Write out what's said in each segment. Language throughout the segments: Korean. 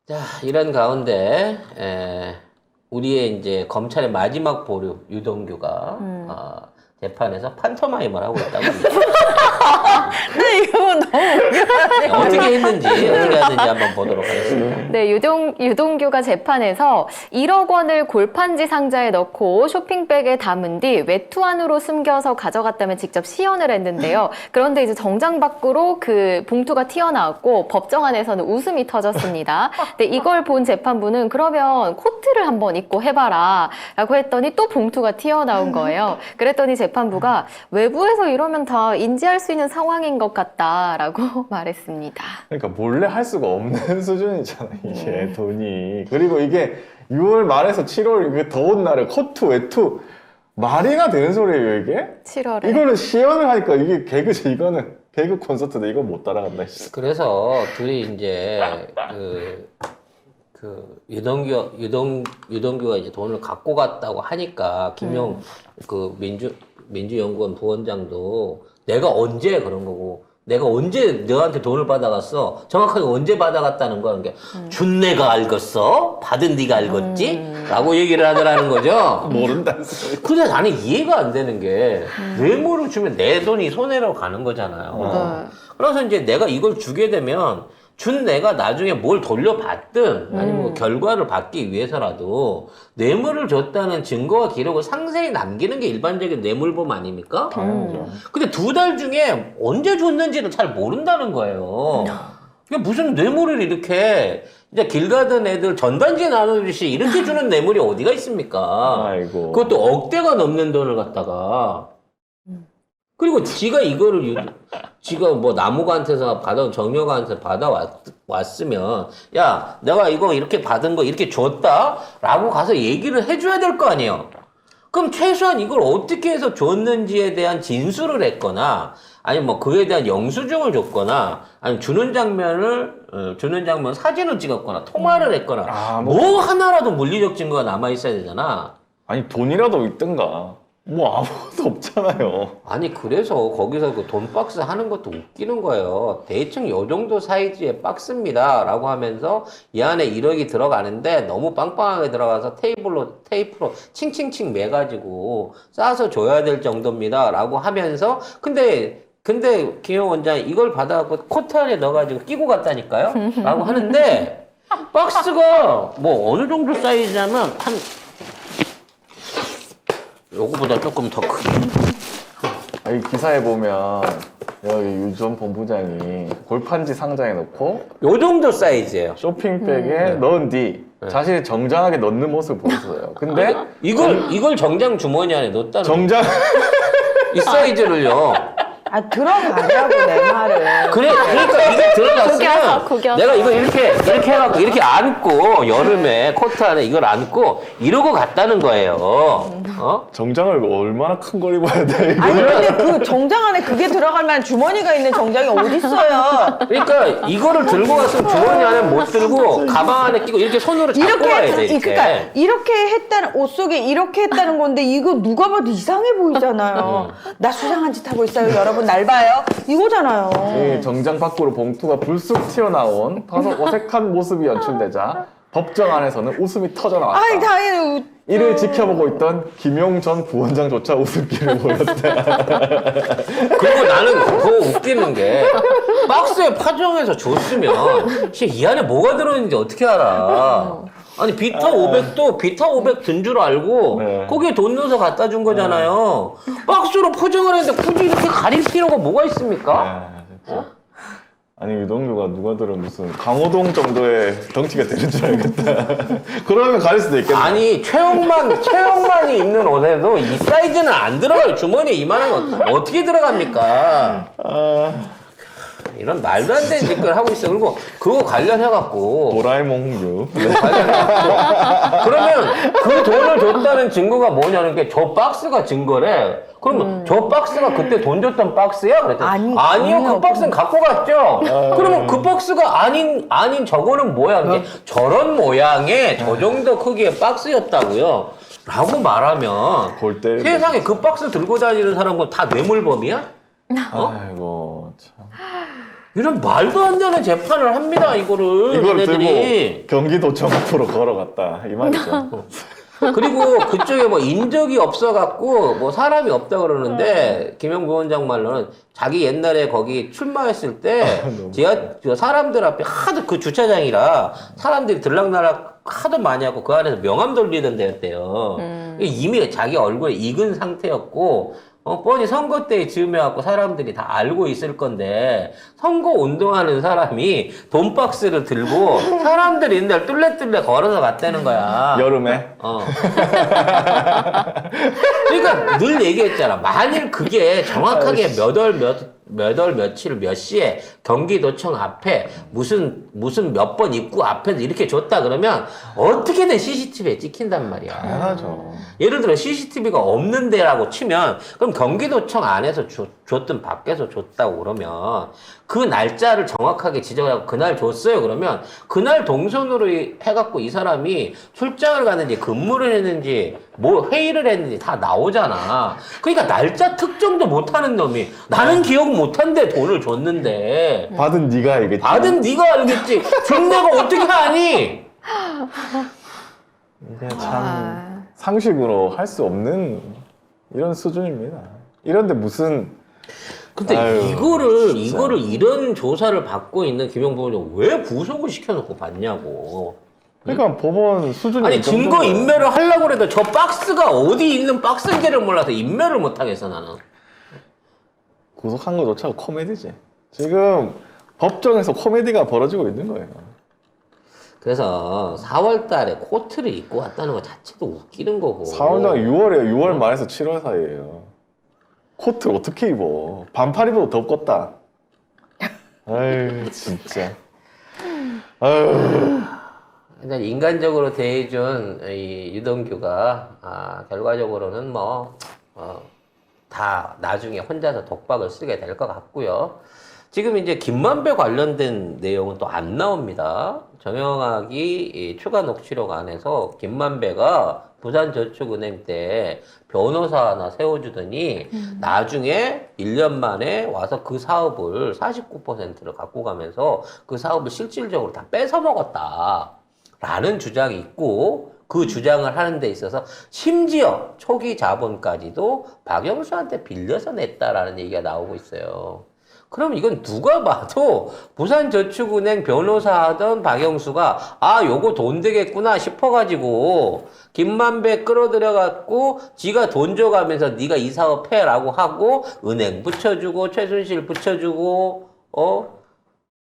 자, 이런 가운데 우리의 이제 검찰의 마지막 보류 유동규가 재판에서 판토마임을 하고 있다고 합니다. 네, 이거 너무 어떻게 했는지 한번 보도록 하겠습니다. 네, 유동규가 재판에서 1억 원을 골판지 상자에 넣고 쇼핑백에 담은 뒤 외투 안으로 숨겨서 가져갔다며 직접 시연을 했는데요. 그런데 이제 정장 밖으로 그 봉투가 튀어나왔고 법정 안에서는 웃음이 터졌습니다. 근데 이걸 본 재판부는 그러면 코트를 한번 입고 해봐라 라고 했더니 또 봉투가 튀어나온 거예요. 그랬더니 재판부가 외부에서 이러면 다 인지할 수 있는 상황인 것 같다라고 말했습니다. 그러니까 몰래 할 수가 없는 수준이잖아 이게 돈이. 그리고 이게 6월 말에서 7월 그 더운 날에 코트 외투 말이나 되는 소리예요 이게? 7월에. 이거는 시연을 하니까 이게 개그지. 이거는 개그 콘서트인데 이거 못 따라간다 진짜. 그래서 둘이 이제 유동규가 이제 돈을 갖고 갔다고 하니까 김용 그 민주연구원 부원장도 내가 언제 그런 거고 내가 언제 너한테 돈을 받아갔어? 정확하게 언제 받아갔다는 거는 게 준 내가 알겠어? 받은 네가 알겠지? 라고 얘기를 하더라는 거죠. 모른다는 소리. 근데 나는 이해가 안 되는 게 뇌물을 주면 내 돈이 손해로 가는 거잖아요. 그래서 이제 내가 이걸 주게 되면 준 내가 나중에 뭘 돌려받든 아니면 뭐 결과를 받기 위해서라도 뇌물을 줬다는 증거와 기록을 상세히 남기는 게 일반적인 뇌물범 아닙니까? 당연하죠. 근데 2달 중에 언제 줬는지를 잘 모른다는 거예요. 이게 무슨 뇌물을 이렇게 이제 길 가던 애들 전단지 나누듯이 이렇게 주는 뇌물이 어디가 있습니까? 아이고. 그것도 억대가 넘는 돈을 갖다가 그리고 지가 이거를 지가 뭐 나무가한테서 받아온 정여가한테 받아왔으면 야 내가 이거 이렇게 받은 거 이렇게 줬다 라고 가서 얘기를 해줘야 될 거 아니에요. 그럼 최소한 이걸 어떻게 해서 줬는지에 대한 진술을 했거나 아니면 뭐 그에 대한 영수증을 줬거나 아니면 주는 장면 사진을 찍었거나 통화를 했거나 뭐 하나라도 물리적 증거가 남아 있어야 되잖아. 아니 돈이라도 있든가. 뭐 아무것도 없잖아요. 아니 그래서 거기서 그 돈 박스 하는 것도 웃기는 거예요. 대충 요 정도 사이즈의 박스입니다 라고 하면서 이 안에 1억이 들어가는데 너무 빵빵하게 들어가서 테이프로 칭칭칭 매가지고 싸서 줘야 될 정도입니다 라고 하면서 근데 김용 원장이 이걸 받아갖고 코트 안에 넣어가지고 끼고 갔다니까요 라고 하는데 박스가 뭐 어느 정도 사이즈냐면 한 요거보다 조금 더 크게. 이 기사에 보면 여기 유 전 본부장이 골판지 상자에 넣고 요 정도 사이즈예요. 쇼핑백에 넣은 뒤 자신이 정장하게 넣는 모습을 보였어요. 근데 이걸 정장 주머니 안에 넣었다는 정장 이 사이즈를요. 아 들어가냐고 내 말을. 그러니까 이게 들어갔으면 구겨서. 내가 이거 이렇게 해갖고 이렇게 안고 여름에 코트 안에 이걸 안고 이러고 갔다는 거예요. 어? 정장을 얼마나 큰 걸 입어야 돼? 이거? 아니 근데 그 정장 안에 그게 들어갈 만한 주머니가 있는 정장이 어딨어요? 그러니까 이거를 들고 갔으면 주머니 안에 못 들고 가방 안에 끼고 이렇게 손으로 잡고 이렇게 가야 돼. 이렇게. 그러니까 이렇게 했다는 옷 속에 이렇게 했다는 건데 이거 누가 봐도 이상해 보이잖아요. 나 수상한 짓 하고 있어요, 여러분 날 봐요. 이거잖아요. 이 정장 밖으로 봉투가 불쑥 튀어나온 다소 어색한 모습이 연출되자 법정 안에서는 웃음이 터져 나왔다. 아니 당연히 이를 지켜보고 있던 김용 전 부원장조차 웃음기를 보였다. 그리고 나는 그거 웃기는 게 박스에 파정해서 줬으면 이 안에 뭐가 들어있는지 어떻게 알아. 아니 비타 500도 비타 500 든 줄 알고 네. 거기에 돈 넣어서 갖다 준 거잖아요. 박스로 포장을 했는데 굳이 이렇게 가릴 필요가 뭐가 있습니까? 아니 유동규가 누가 들은 무슨 강호동 정도의 덩치가 되는 줄 알겠다. 그러면 가릴 수도 있겠네. 아니 최영만이 입는 옷에도 이 사이즈는 안 들어가요. 주머니에 이만한 건 어떻게 들어갑니까? 이런 말도 안 되는 짓을 하고 있어. 그리고 그거 관련해갖고 도라에몽 홍유. 그러면 그 돈을 줬다는 증거가 뭐냐는 게 저 박스가 증거래. 그러면 저 박스가 그때 돈 줬던 박스야? 그랬더니 아니요, 그 박스는 갖고 갔죠. 그러면 그 박스가 아닌 저거는 뭐야? 이게 저런 모양의 저 정도 크기의 박스였다고요. 라고 말하면 골 때리고. 세상에 그 박스 들고 다니는 사람은 다 뇌물범이야? 아이고 참. 이런 말도 안 되는 재판을 합니다, 이거를. 이걸 얘네들이. 들고 경기도청 앞으로 걸어갔다 이 말이죠. 그리고 그쪽에 뭐 인적이 없어갖고 뭐 사람이 없다 그러는데 김영부 원장 말로는 자기 옛날에 거기 출마했을 때 저 사람들 앞에 하도 그 주차장이라 사람들이 들락날락 하도 많이 하고 그 안에서 명함 돌리던 데였대요. 이미 자기 얼굴에 익은 상태였고 뻔히 선거 때에 즈음해갖고 사람들이 다 알고 있을 건데 선거 운동하는 사람이 돈박스를 들고 사람들이 옛날 뚫레뚫레 걸어서 갔다는 거야. 여름에 그러니까 늘 얘기했잖아. 만일 그게 정확하게 몇 월 며칠 몇 시에 경기도청 앞에 무슨 몇 번 입구 앞에서 이렇게 줬다 그러면 어떻게든 CCTV에 찍힌단 말이야. 당연하죠. 예를 들어 CCTV가 없는 데라고 치면 그럼 경기도청 안에서 줬든 밖에서 줬다고 그러면 그 날짜를 정확하게 지정하고 그날 줬어요 그러면 그날 동선으로 해갖고 이 사람이 출장을 갔는지 근무를 했는지 뭐 회의를 했는지 다 나오잖아. 그러니까 날짜 특정도 못하는 놈이 나는 기억 못한데 돈을 줬는데 받은 네가 알겠지. 받은 네가 알겠지 준 내가 어떻게 아니. 이게 참 상식으로 할 수 없는 이런 수준입니다. 이런데 무슨 근데 아유, 이거를 이런 조사를 받고 있는 김영부 원장 왜 구속을 시켜놓고 받냐고. 그러니까 법원 수준이 아니 이 증거 정도면 인멸을 하려고 해도 저 박스가 어디 있는 박스인지를 몰라서 인멸을 못 하겠어 나는. 구속한 거조차 코미디지. 지금 법정에서 코미디가 벌어지고 있는 거예요. 그래서 4월 달에 코트를 입고 왔다는 것 자체도 웃기는 거고. 4월달 6월이에요. 6월 말에서 7월 사이에요. 코트 어떻게 입어? 반팔 입어도 덥겠다. 아유 진짜. 아유. 일단 인간적으로 대해준 이 유동규가 결과적으로는 다 나중에 혼자서 독박을 쓰게 될 것 같고요. 지금 이제 김만배 관련된 내용은 또 안 나옵니다. 정영학이 이 추가 녹취록 안에서 김만배가 부산저축은행 때 변호사 하나 세워주더니 나중에 1년 만에 와서 그 사업을 49%를 갖고 가면서 그 사업을 실질적으로 다 뺏어 먹었다. 라는 주장이 있고 그 주장을 하는 데 있어서 심지어 초기 자본까지도 박영수한테 빌려서 냈다라는 얘기가 나오고 있어요. 그럼 이건 누가 봐도 부산저축은행 변호사 하던 박영수가 요거 돈 되겠구나 싶어가지고 김만배 끌어들여갖고 지가 돈 줘가면서 네가 이 사업 해라고 하고 은행 붙여주고 최순실 붙여주고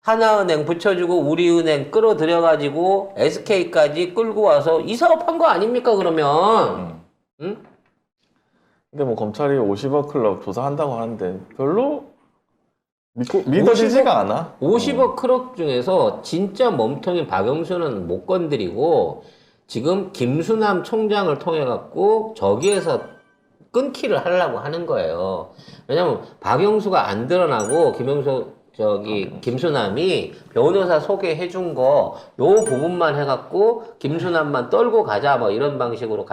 하나은행 붙여주고 우리은행 끌어들여가지고 SK까지 끌고 와서 이 사업한 거 아닙니까 그러면? 응? 근데 뭐 검찰이 50억 클럽 조사한다고 하는데 별로 믿어지지가 않아. 50억 클럽 중에서 진짜 몸통인 박영수는 못 건드리고 지금 김수남 총장을 통해 갖고 저기에서 끊기를 하려고 하는 거예요. 왜냐면 박영수가 안 드러나고 김수남이 변호사 소개해 준 거 요 부분만 해갖고 김수남만 떨고 가자 뭐 이런 방식으로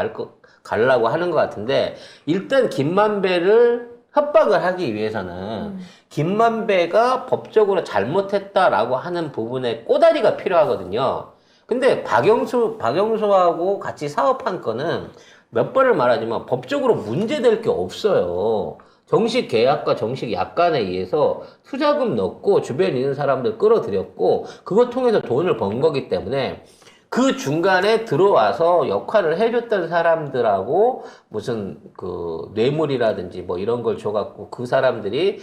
가려고 하는 것 같은데 일단 김만배를 협박을 하기 위해서는 김만배가 법적으로 잘못했다라고 하는 부분에 꼬다리가 필요하거든요. 근데 박영수하고 같이 사업한 거는 몇 번을 말하지만 법적으로 문제될 게 없어요. 정식 계약과 정식 약관에 의해서 투자금 넣고 주변에 있는 사람들 끌어들였고 그것 통해서 돈을 번 거기 때문에 그 중간에 들어와서 역할을 해줬던 사람들하고 무슨 그 뇌물이라든지 뭐 이런 걸 줘갖고 그 사람들이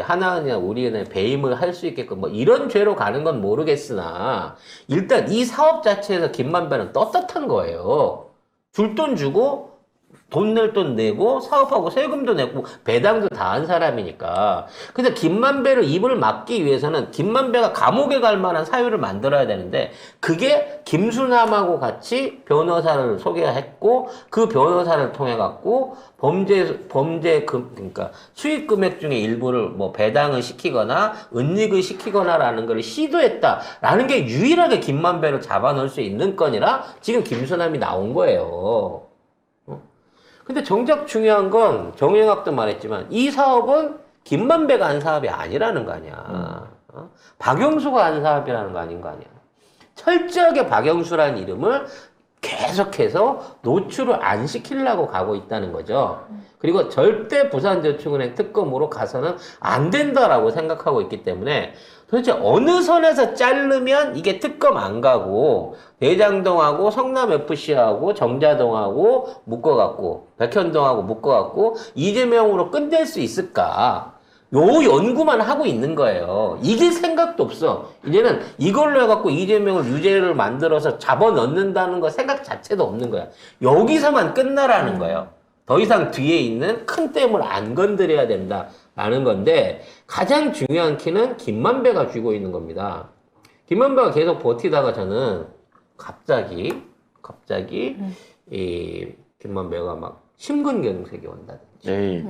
하나은행이나 우리은행 배임을 할 수 있게끔 뭐 이런 죄로 가는 건 모르겠으나 일단 이 사업 자체에서 김만배는 떳떳한 거예요. 줄 돈 주고 돈 낼 돈 내고 사업하고 세금도 내고 배당도 다 한 사람이니까. 근데 김만배를 입을 막기 위해서는 김만배가 감옥에 갈 만한 사유를 만들어야 되는데 그게 김수남하고 같이 변호사를 소개했고 그 변호사를 통해 갖고 그러니까 수익 금액 중에 일부를 뭐 배당을 시키거나 은닉을 시키거나라는 걸 시도했다라는 게 유일하게 김만배를 잡아놓을 수 있는 건이라 지금 김수남이 나온 거예요. 근데 정작 중요한 건 정영학도 말했지만 이 사업은 김만배가 한 사업이 아니라는 거 아니야. 박영수가 한 사업이라는 거 아닌 거 아니야. 철저하게 박영수라는 이름을 계속해서 노출을 안 시키려고 가고 있다는 거죠. 그리고 절대 부산저축은행 특검으로 가서는 안 된다라고 생각하고 있기 때문에 도대체 어느 선에서 자르면 이게 특검 안 가고 대장동하고 성남FC하고 정자동하고 묶어갖고 백현동하고 묶어갖고 이재명으로 끝낼 수 있을까? 요 연구만 하고 있는 거예요. 이길 생각도 없어. 이제는 이걸로 해갖고 이재명을 유죄를 만들어서 잡아넣는다는 거 생각 자체도 없는 거야. 여기서만 끝나라는 거예요. 더 이상 뒤에 있는 큰 댐을 안 건드려야 된다라는 건데 가장 중요한 키는 김만배가 쥐고 있는 겁니다. 김만배가 계속 버티다가 저는 갑자기 이 김만배가 막 심근경색이 온다든지 에이.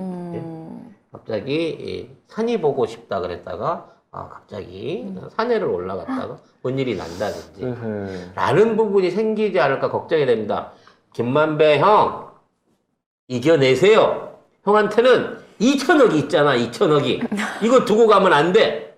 갑자기 이 산이 보고 싶다 그랬다가 갑자기 산에를 올라갔다가 뭔 일이 난다든지 라는 부분이 생기지 않을까 걱정이 됩니다. 김만배 형 이겨내세요. 형한테는 2천억이 있잖아. 2천억이. 이거 두고 가면 안 돼.